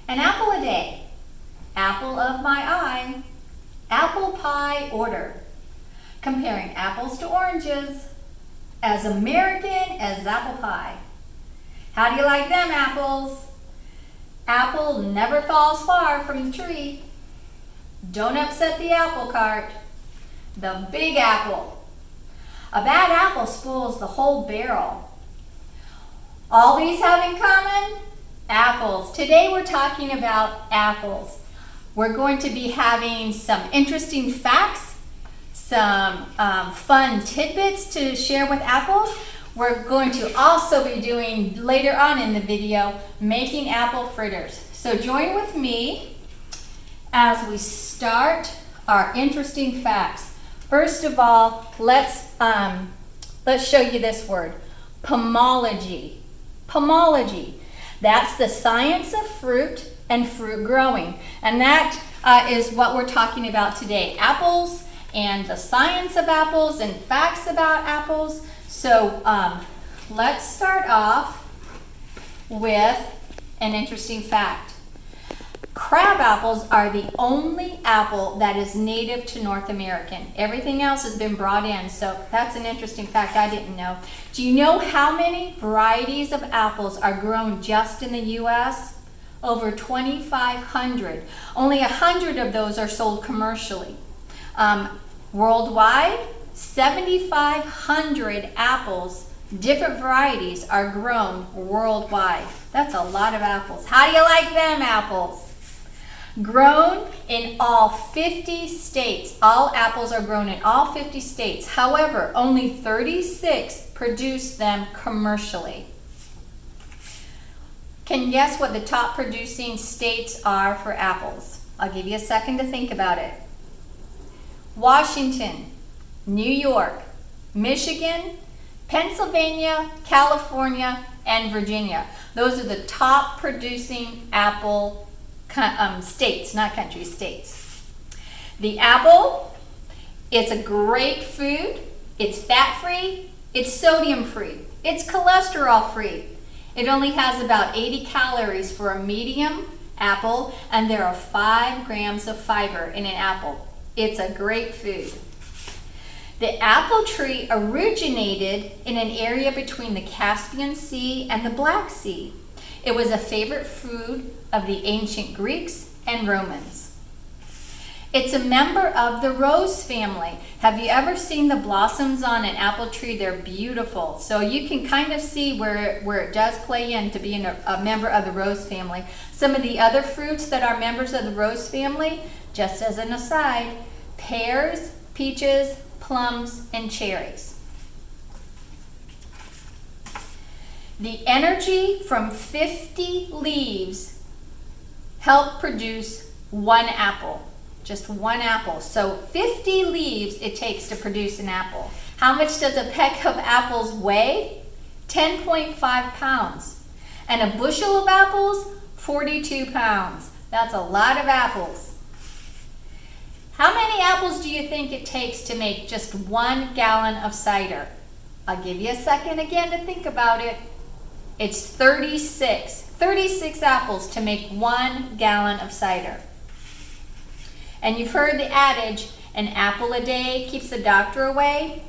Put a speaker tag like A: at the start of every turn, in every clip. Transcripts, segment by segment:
A: An apple a day, apple of my eye, apple pie order, comparing apples to oranges, as American as apple pie. How do you like them apples? Apple never falls far from the tree. Don't upset the apple cart. The big apple. A bad apple spoils the whole barrel. All these have in common? Apples. Today we're talking about apples. We're going to be having some interesting facts, some fun tidbits to share with apples. We're going to also be doing, later on in the video, making apple fritters. So join with me as we start our interesting facts. First of all, let's show you this word, pomology. Pomology. That's the science of fruit and fruit growing. And that is what we're talking about today. Apples and the science of apples and facts about apples. So let's start off with an interesting fact. Crab apples are the only apple that is native to North America. Everything else has been brought in, so that's an interesting fact I didn't know. Do you know how many varieties of apples are grown just in the U.S.? Over 2,500. Only 100 of those are sold commercially. Worldwide, 7,500 apples, different varieties, are grown worldwide. That's a lot of apples. How do you like them apples? Grown in all 50 states. All apples are grown in all 50 states. However, only 36 produce them commercially. Can you guess what the top producing states are for apples? I'll give you a second to think about it. Washington, New York, Michigan, Pennsylvania, California, and Virginia. Those are the top producing apple states, not countries, states. The apple, it's a great food. It's fat-free, it's sodium-free, it's cholesterol-free. It only has about 80 calories for a medium apple, and there are 5 grams of fiber in an apple. It's a great food. The apple tree originated in an area between the Caspian Sea and the Black Sea. It was a favorite food of the ancient Greeks and Romans. It's a member of the rose family. Have you ever seen the blossoms on an apple tree? They're beautiful. So you can kind of see where it does play into being a member of the rose family. Some of the other fruits that are members of the rose family, just as an aside, pears, peaches, plums, and cherries. The energy from 50 leaves help produce one apple. Just one apple. So 50 leaves it takes to produce an apple. How much does a peck of apples weigh? 10.5 pounds. And a bushel of apples, 42 pounds. That's a lot of apples. How many apples do you think it takes to make just 1 gallon of cider? I'll give you a second again to think about it. It's 36. 36 apples to make 1 gallon of cider. And you've heard the adage, an apple a day keeps the doctor away.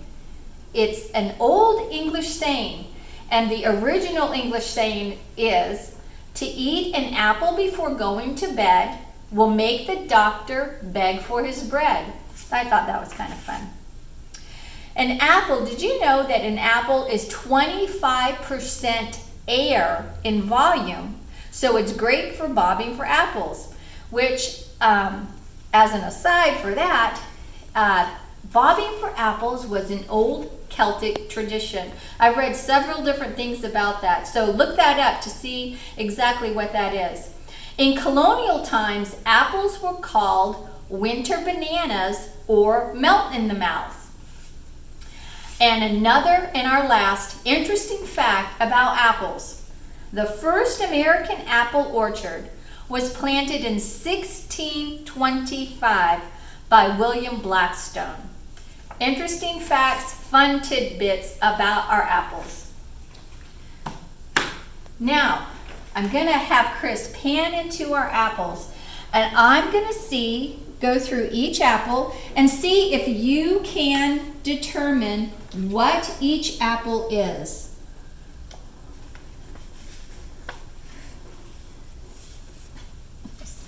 A: It's an old English saying, and the original English saying is, to eat an apple before going to bed will make the doctor beg for his bread. I thought that was kind of fun. An apple, did you know that an apple is 25% air in volume? So it's great for bobbing for apples, which, as an aside for that, bobbing for apples was an old Celtic tradition. I've read several different things about that, so look that up to see exactly what that is. In colonial times, apples were called winter bananas or melt in the mouth. And another and our last interesting fact about apples. The first American apple orchard was planted in 1625 by William Blackstone. Interesting facts, fun tidbits about our apples. Now, I'm gonna have Chris pan into our apples, and I'm gonna go through each apple and see if you can determine what each apple is.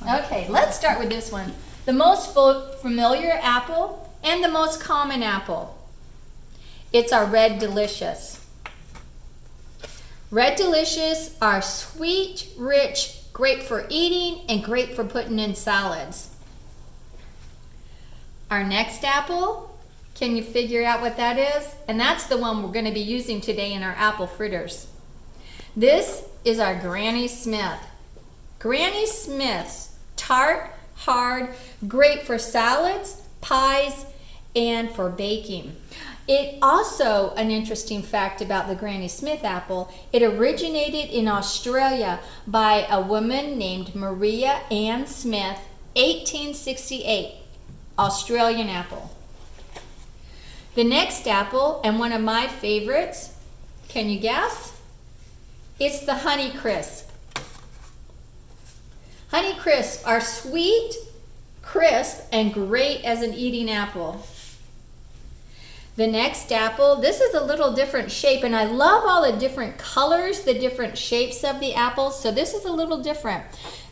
A: Okay, let's start with this one. The most familiar apple and the most common apple. It's our Red Delicious. Red Delicious are sweet, rich, great for eating and great for putting in salads. Our next apple, can you figure out what that is? And that's the one we're going to be using today in our apple fritters. This is our Granny Smith. Granny Smith's tart, hard, great for salads, pies, and for baking. It also, an interesting fact about the Granny Smith apple, it originated in Australia by a woman named Maria Ann Smith, 1868, Australian apple. The next apple, and one of my favorites, can you guess? It's the Honey Crisp. Honey Crisp are sweet, crisp, and great as an eating apple. The next apple, this is a little different shape, and I love all the different colors, the different shapes of the apples, so this is a little different.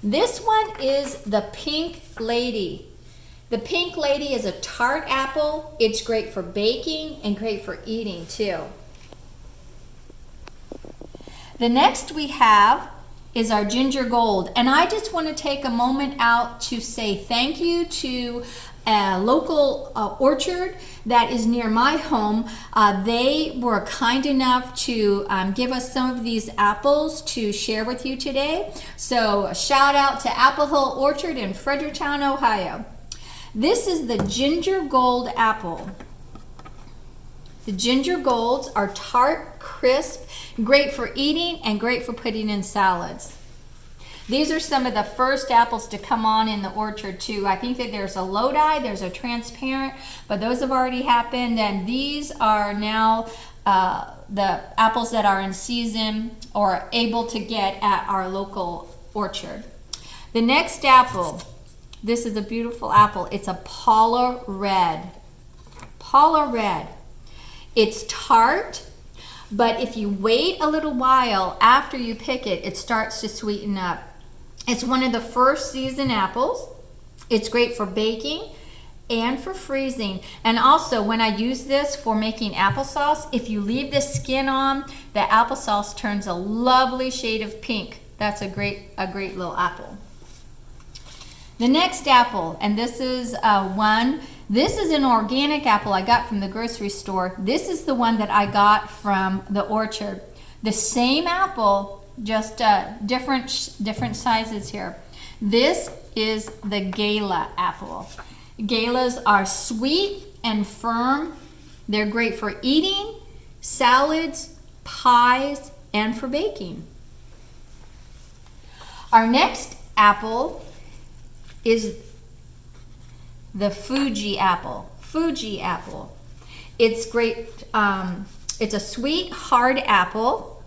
A: This one is the Pink Lady. The Pink Lady is a tart apple. It's great for baking and great for eating too. The next we have is our Ginger Gold, and I just want to take a moment out to say thank you to a local orchard that is near my home. They were kind enough to give us some of these apples to share with you today. So a shout out to Apple Hill Orchard in Fredericktown, Ohio. This is the Ginger Gold apple. The Ginger Golds are tart, crisp, great for eating and great for putting in salads. These are some of the first apples to come on in the orchard too. I think that there's a Lodi, there's a transparent, but those have already happened, and these are now the apples that are in season or able to get at our local orchard. The next apple, this is a beautiful apple. It's a Paula Red. Paula Red. It's tart, but if you wait a little while after you pick it, it starts to sweeten up. It's one of the first season apples. It's great for baking and for freezing. And also, when I use this for making applesauce, if you leave the skin on, the applesauce turns a lovely shade of pink. That's a great little apple. The next apple, and this is this is an organic apple I got from the grocery store. This is the one that I got from the orchard. The same apple, just different sizes here. This is the Gala Apple. Galas are sweet and firm. They're great for eating, salads, pies, and for baking. Our next apple is the Fuji Apple. Fuji Apple. It's great. It's a sweet, hard apple,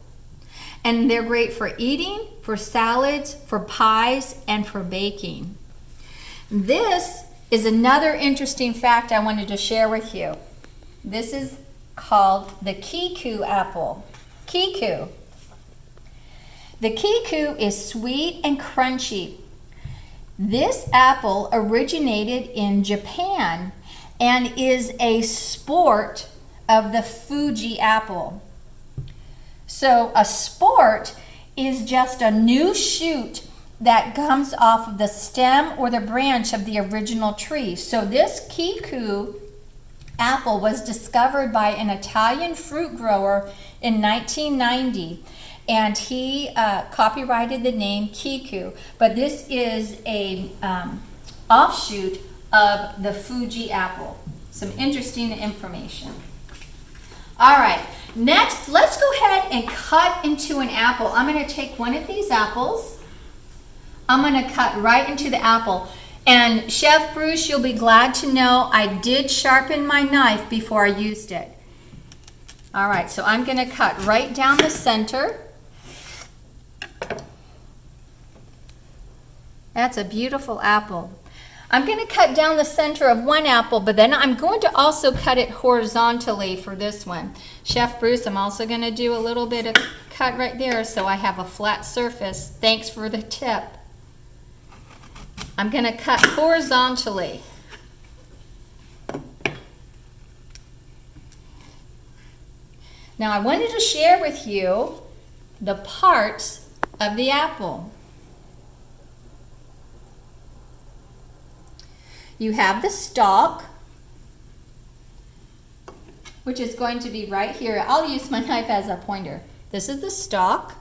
A: and they're great for eating, for salads, for pies, and for baking. This is another interesting fact I wanted to share with you. This is called the Kiku Apple. Kiku. The Kiku is sweet and crunchy. This apple originated in Japan and is a sport of the Fuji Apple. So a sport is just a new shoot that comes off of the stem or the branch of the original tree. So this Kiku apple was discovered by an Italian fruit grower in 1990. And he copyrighted the name Kiku, but this is a offshoot of the Fuji Apple. Some interesting information. All right, next, let's go ahead and cut into an apple. I'm going to take one of these apples. I'm going to cut right into the apple. And Chef Bruce, you'll be glad to know I did sharpen my knife before I used it. All right, so I'm going to cut right down the center. That's a beautiful apple. I'm going to cut down the center of one apple, but then I'm going to also cut it horizontally for this one. Chef Bruce, I'm also going to do a little bit of cut right there so I have a flat surface. Thanks for the tip. I'm going to cut horizontally. Now I wanted to share with you the parts of the apple. You have the stalk, which is going to be right here. I'll use my knife as a pointer. This is the stalk.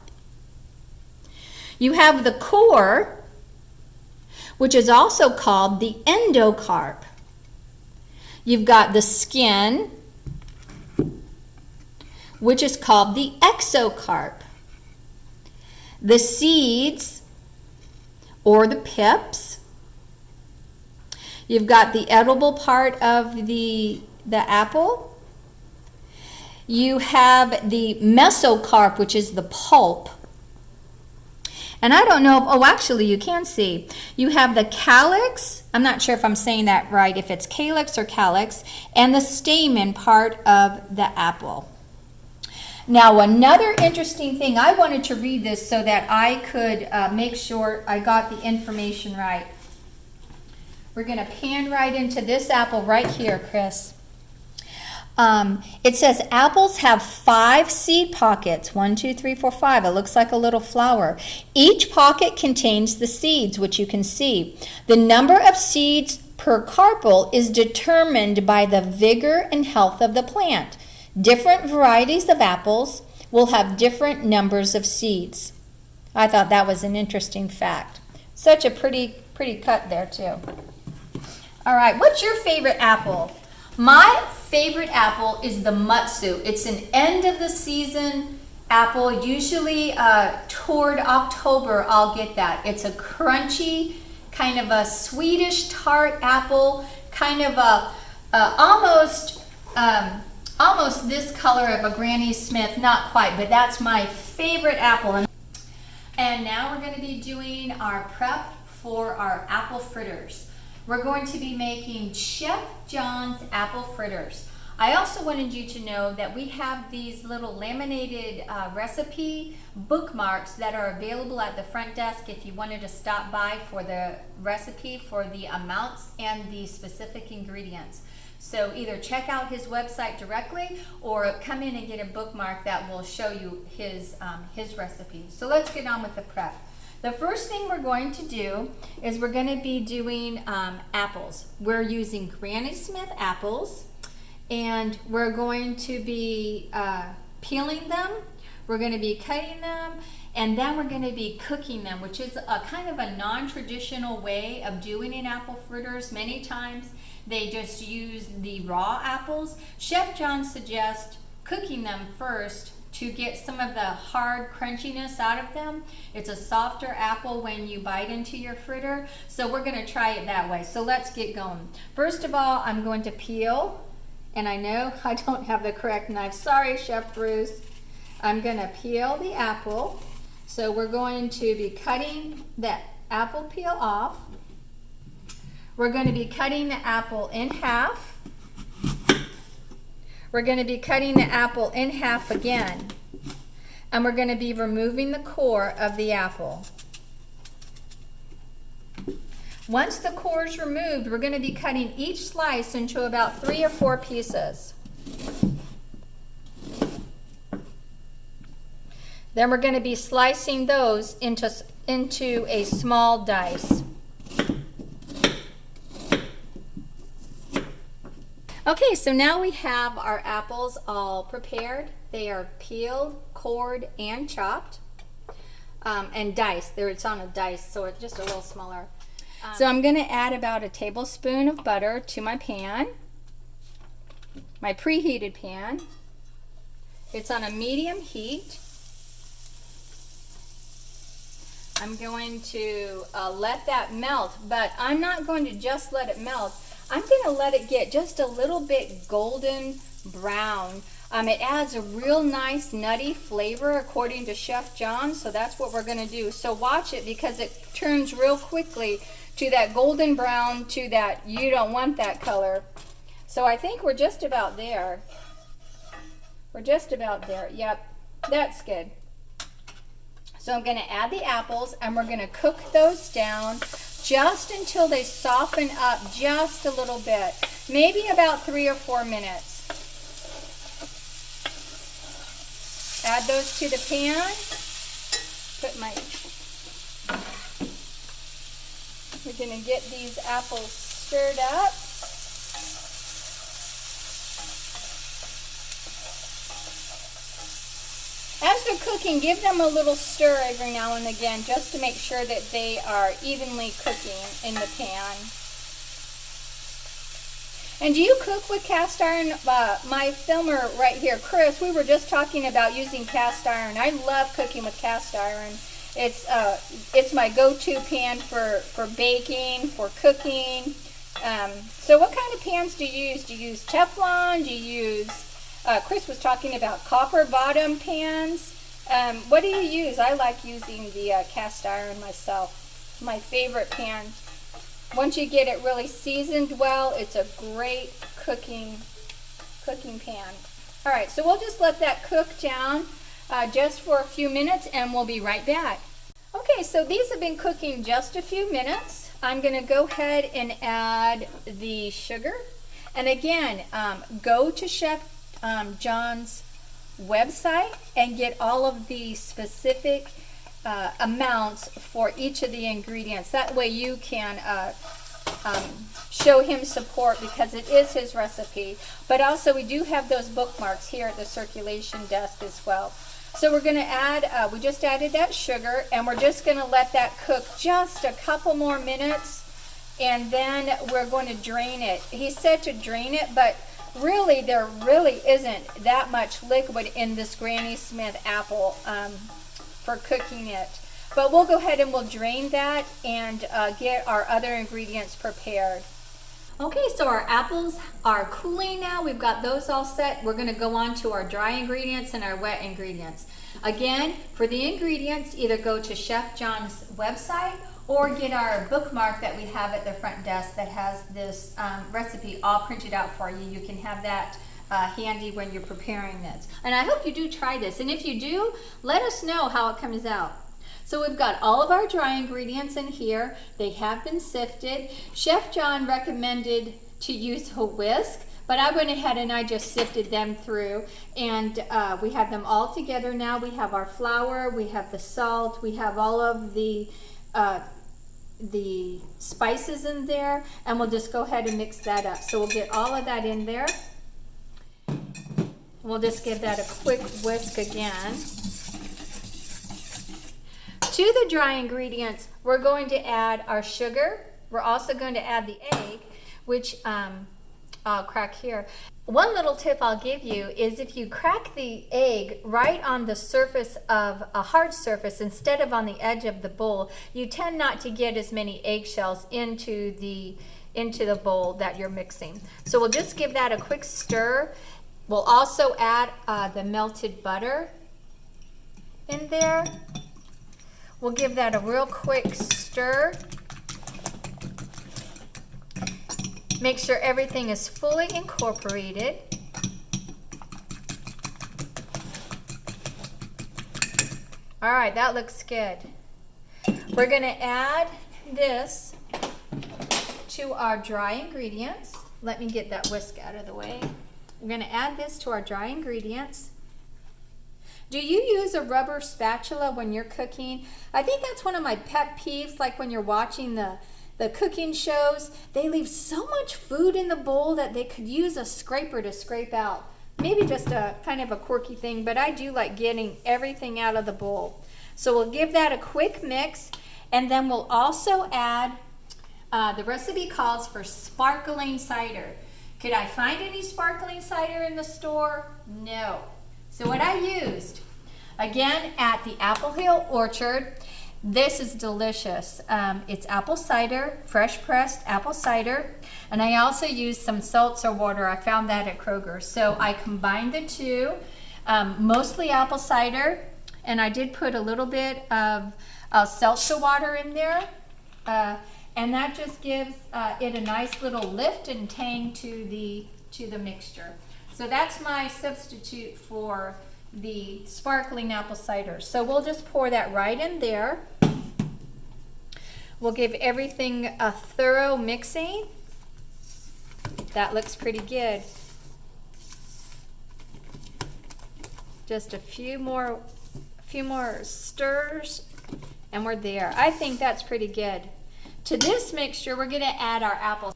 A: You have the core, which is also called the endocarp. You've got the skin, which is called the exocarp. The seeds, or the pips. You've got the edible part of the apple. You have the mesocarp, which is the pulp. And I don't know if, oh, actually you can see. You have the calyx, I'm not sure if I'm saying that right, if it's calyx or calyx, and the stamen part of the apple. Now, another interesting thing, I wanted to read this so that I could make sure I got the information right. We're going to pan right into this apple right here, Chris. It says apples have 5 seed pockets. 1, 2, 3, 4, 5. It looks like a little flower. Each pocket contains the seeds, which you can see. The number of seeds per carpel is determined by the vigor and health of the plant. Different varieties of apples will have different numbers of seeds. I thought that was an interesting fact. Such a pretty cut there too. All right, what's your favorite apple? My favorite apple is the Mutsu. It's an end of the season apple. Usually toward October I'll get that. It's a crunchy, kind of a Swedish tart apple, kind of a almost this color of a Granny Smith, not quite, but that's my favorite apple. And now we're going to be doing our prep for our apple fritters. We're going to be making Chef John's apple fritters. I also wanted you to know that we have these little laminated recipe bookmarks that are available at the front desk if you wanted to stop by for the recipe, for the amounts and the specific ingredients. So either check out his website directly or come in and get a bookmark that will show you his recipe. So let's get on with the prep. The first thing we're going to do is we're going to be doing apples. We're using Granny Smith apples, and we're going to be peeling them. We're going to be cutting them, and then we're going to be cooking them, which is a kind of a non-traditional way of doing an apple fritters. Many times they just use the raw apples. Chef John suggests cooking them first to get some of the hard crunchiness out of them. It's a softer apple when you bite into your fritter, so we're going to try it that way. So let's get going. First of all, I'm going to peel, and I know I don't have the correct knife. Sorry, Chef Bruce. I'm going to peel the apple. So we're going to be cutting the apple peel off. We're going to be cutting the apple in half. We're going to be cutting the apple in half again, and we're going to be removing the core of the apple. Once the core is removed, we're going to be cutting each slice into about 3 or 4 pieces. Then we're going to be slicing those into a small dice. Okay, so now we have our apples all prepared. They are peeled, cored, and chopped, and diced. It's on a dice, so it's just a little smaller. So I'm going to add about a tablespoon of butter to my pan, my preheated pan. It's on a medium heat. I'm going to let that melt, but I'm not going to just let it melt. I'm going to let it get just a little bit golden brown. It adds a real nice nutty flavor according to Chef John, so that's what we're going to do. So watch it because it turns real quickly to that golden brown to that you don't want that color. So I think we're just about there. We're just about there. Yep, that's good. So I'm going to add the apples and we're going to cook those down just until they soften up just a little bit. Maybe about 3 or 4 minutes. Add those to the pan. We're going to get these apples stirred up. As they're cooking, give them a little stir every now and again just to make sure that they are evenly cooking in the pan. And do you cook with cast iron? My filmer right here, Chris, we were just talking about using cast iron. I love cooking with cast iron. It's my go-to pan for baking, for cooking. So what kind of pans do you use? Do you use Teflon? Do you use... Chris was talking about copper bottom pans. What do you use? I like using the cast iron myself. My favorite pan. Once you get it really seasoned well, it's a great cooking pan. All right, so we'll just let that cook down just for a few minutes and we'll be right back. Okay, so these have been cooking just a few minutes. I'm going to go ahead and add the sugar. And again, go to Chef John's website and get all of the specific amounts for each of the ingredients. That way you can show him support because it is his recipe. But also we do have those bookmarks here at the circulation desk as well. So we're going to add, we just added that sugar and we're just going to let that cook just a couple more minutes and then we're going to drain it. He said to drain it, but really, there really isn't that much liquid in this Granny Smith apple for cooking it. But we'll go ahead and we'll drain that and get our other ingredients prepared. Okay, so our apples are cooling now. We've got those all set. We're going to go on to our dry ingredients and our wet ingredients. Again, for the ingredients, either go to Chef John's website or get our bookmark that we have at the front desk that has this recipe all printed out for you. You can have that handy when you're preparing this. And I hope you do try this. And if you do, let us know how it comes out. So we've got all of our dry ingredients in here. They have been sifted. Chef John recommended to use a whisk, but I went ahead and I just sifted them through. And we have them all together now. We have our flour, we have the salt, we have all of the spices in there, and we'll just go ahead and mix that up. So we'll get all of that in there. We'll just give that a quick whisk again. To the dry ingredients, we're going to add our sugar. We're also going to add the egg, which I'll crack here. One little tip I'll give you is if you crack the egg right on the surface of a hard surface instead of on the edge of the bowl, you tend not to get as many eggshells into the bowl that you're mixing. So we'll just give that a quick stir. We'll also add the melted butter in there. We'll give that a real quick stir. Make sure everything is fully incorporated. All right, that looks good. We're going to add this to our dry ingredients. Let me get that whisk out of the way. We're going to add this to our dry ingredients. Do you use a rubber spatula when you're cooking? I think that's one of my pet peeves, like when you're watching the cooking shows. They leave so much food in the bowl that they could use a scraper to scrape out. Maybe just a kind of a quirky thing, but I do like getting everything out of the bowl. So we'll give that a quick mix, and then we'll also add, the recipe calls for sparkling cider. Could I find any sparkling cider in the store? No. So what I used, again, at the Apple Hill Orchard, This is delicious. It's apple cider, fresh pressed apple cider, and I also used some seltzer water. I found that at Kroger. So I combined the two, mostly apple cider, and I did put a little bit of seltzer water in there, and that just gives it a nice little lift and tang to the mixture. So that's my substitute for the sparkling apple cider. So we'll just pour that right in there. We'll give everything a thorough mixing. That looks pretty good. Just a few more stirs and we're there. I think that's pretty good. To this mixture, we're going to add our apples.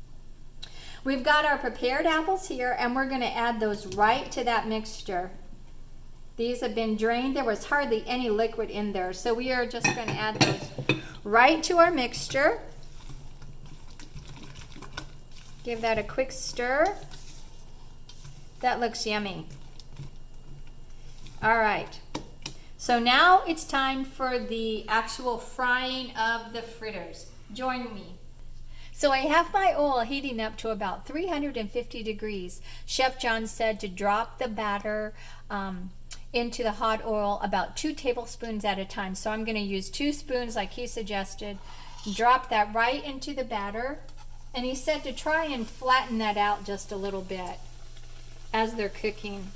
A: We've got our prepared apples here, and we're going to add those right to that mixture. These have been drained. There was hardly any liquid in there, so we are just going to add those right to our mixture. Give that a quick stir. That looks yummy. All right. So now it's time for the actual frying of the fritters. Join me. So I have my oil heating up to about 350 degrees. Chef John said to drop the batter into the hot oil about 2 tablespoons at a time. So I'm going to use 2 spoons like he suggested. Drop that right into the batter. And he said to try and flatten that out just a little bit as they're cooking.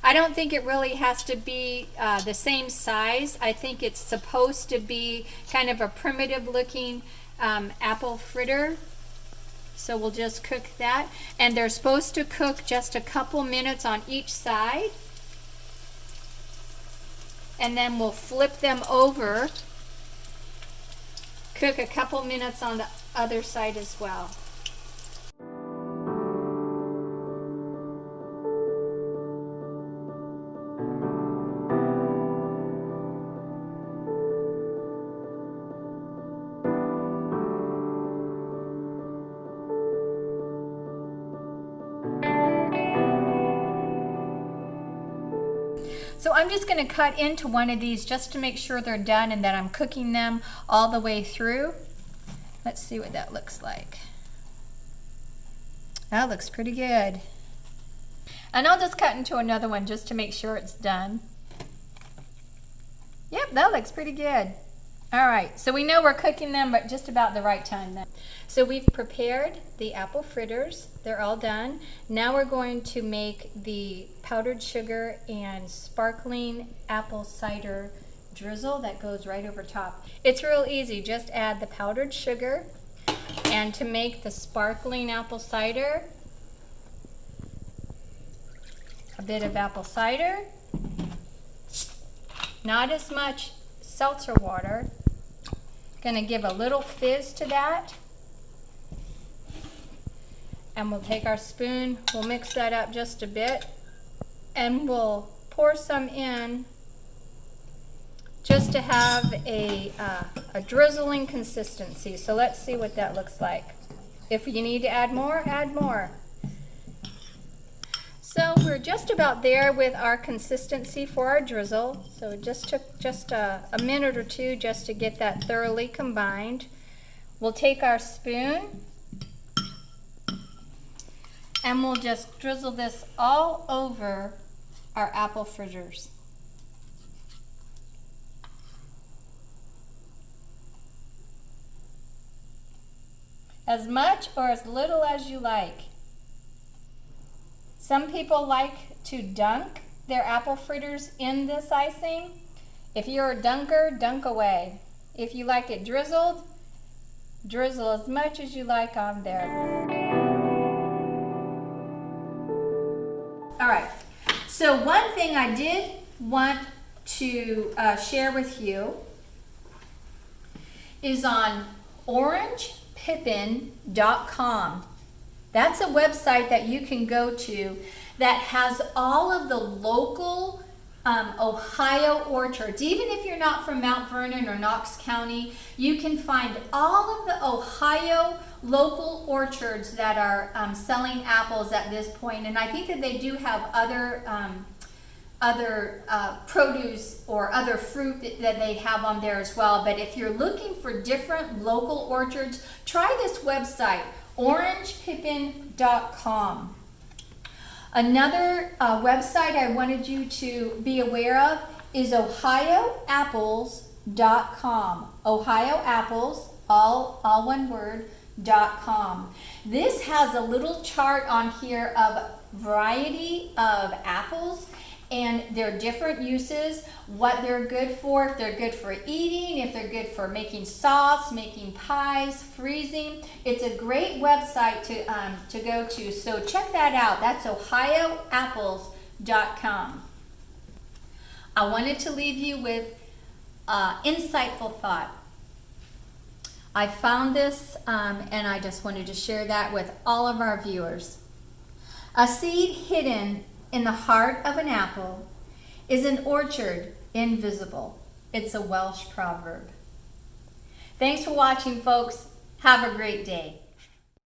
A: I don't think it really has to be the same size. I think it's supposed to be kind of a primitive looking apple fritter. So we'll just cook that. And they're supposed to cook just a couple minutes on each side. And then we'll flip them over. Cook a couple minutes on the other side as well. So I'm just going to cut into one of these just to make sure they're done and that I'm cooking them all the way through. Let's see what that looks like. That looks pretty good. And I'll just cut into another one just to make sure it's done. Yep, that looks pretty good. All right, so we know we're cooking them but just about the right time then. So we've prepared the apple fritters. They're all done. Now we're going to make the powdered sugar and sparkling apple cider drizzle that goes right over top. It's real easy. Just add the powdered sugar, and to make the sparkling apple cider, a bit of apple cider, not as much seltzer water. Gonna give a little fizz to that. And we'll take our spoon, we'll mix that up just a bit, and we'll pour some in just to have a drizzling consistency. So let's see what that looks like. If you need to add more, add more. So we're just about there with our consistency for our drizzle. So it just took just a minute or two just to get that thoroughly combined. We'll take our spoon and we'll just drizzle this all over our apple fritters. As much or as little as you like. Some people like to dunk their apple fritters in this icing. If you're a dunker, dunk away. If you like it drizzled, drizzle as much as you like on there. All right, so one thing I did want to share with you is on orangepippin.com. That's a website that you can go to that has all of the local Ohio orchards. Even if you're not from Mount Vernon or Knox County, you can find all of the Ohio local orchards that are selling apples at this point. And I think that they do have other other produce or other fruit that they have on there as well. But if you're looking for different local orchards, try this website, orangepippin.com. Another website I wanted you to be aware of is ohioapples.com. Ohio Apples, all one word, .com. This has a little chart on here of variety of apples and their different uses, what they're good for, if they're good for eating, if they're good for making sauce, making pies, freezing. It's a great website to go to, so check that out. That's ohioapples.com. I wanted to leave you with insightful thought. I found this and I just wanted to share that with all of our viewers. A seed hidden in the heart of an apple is an orchard invisible. It's a Welsh proverb. Thanks for watching, folks. Have a great day.